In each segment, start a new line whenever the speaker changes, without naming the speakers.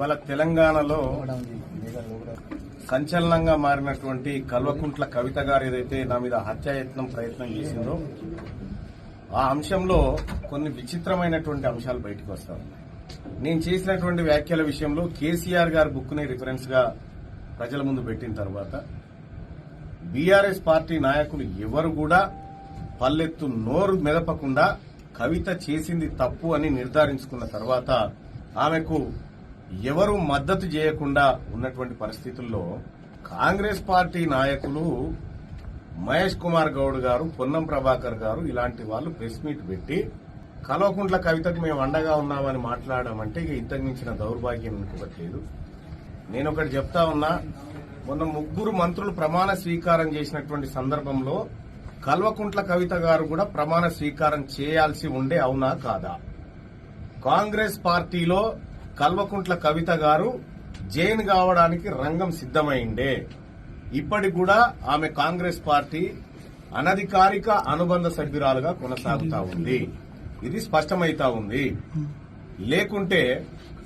ఇవాళ తెలంగాణలో సంచలనంగా మారినటువంటి కల్వకుంట్ల కవిత గారు ఏదైతే నా మీద హత్యాయత్నం ప్రయత్నం చేసిందో ఆ అంశంలో కొన్ని విచిత్రమైనటువంటి అంశాలు బయటకు వస్తా ఉన్నాయి. నేను చేసినటువంటి వ్యాఖ్యల విషయంలో కేసీఆర్ గారి బుక్ ని రిఫరెన్స్ గా ప్రజల ముందు పెట్టిన తర్వాత బీఆర్ఎస్ పార్టీ నాయకులు ఎవరు కూడా పల్లెత్తు నోరు మెదపకుండా కవిత చేసింది తప్పు అని నిర్ధారించుకున్న తర్వాత ఆమెకు ఎవరు మద్దతు చేయకుండా ఉన్నటువంటి పరిస్థితుల్లో కాంగ్రెస్ పార్టీ నాయకులు మహేష్ కుమార్ గౌడ్ గారు, పొన్నం ప్రభాకర్ గారు ఇలాంటి వాళ్ళు ప్రెస్ మీట్ పెట్టి కల్వకుంట్ల కవితకు మేము అండగా ఉన్నామని మాట్లాడమంటే ఇక ఇంతకు మించిన దౌర్భాగ్యం ఇంకొకట్లేదు. నేను ఒకటి చెప్తా ఉన్నా, మొన్న 3 మంత్రులు ప్రమాణ స్వీకారం చేసినటువంటి సందర్భంలో కల్వకుంట్ల కవిత గారు కూడా ప్రమాణ స్వీకారం చేయాల్సి ఉండే, అవునా కాదా? కాంగ్రెస్ పార్టీలో కల్వకుంట్ల కవిత గారు జైన్ కావడానికి రంగం సిద్దమైండే. ఇప్పటికి కూడా ఆమె కాంగ్రెస్ పార్టీ అనధికారిక అనుబంధ సభ్యురాలుగా కొనసాగుతా ఉంది. ఇది స్పష్టమైతా ఉంది. లేకుంటే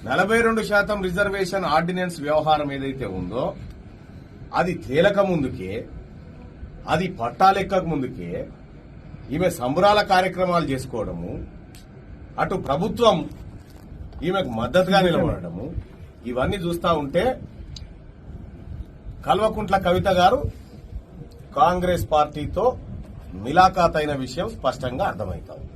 42% రిజర్వేషన్ ఆర్డినెన్స్ వ్యవహారం ఏదైతే ఉందో అది తేలక ముందుకే, అది పట్టాలెక్కక ముందుకే ఈమె సంబరాల కార్యక్రమాలు చేసుకోవడము, అటు ప్రభుత్వం ఈమెకు మద్దతుగా నిలబడము, ఇవన్నీ చూస్తా ఉంటే కల్వకుంట్ల కవిత గారు కాంగ్రెస్ పార్టీతో మిలాఖాత్ అయిన విషయం స్పష్టంగా అర్థమవుతా ఉంది.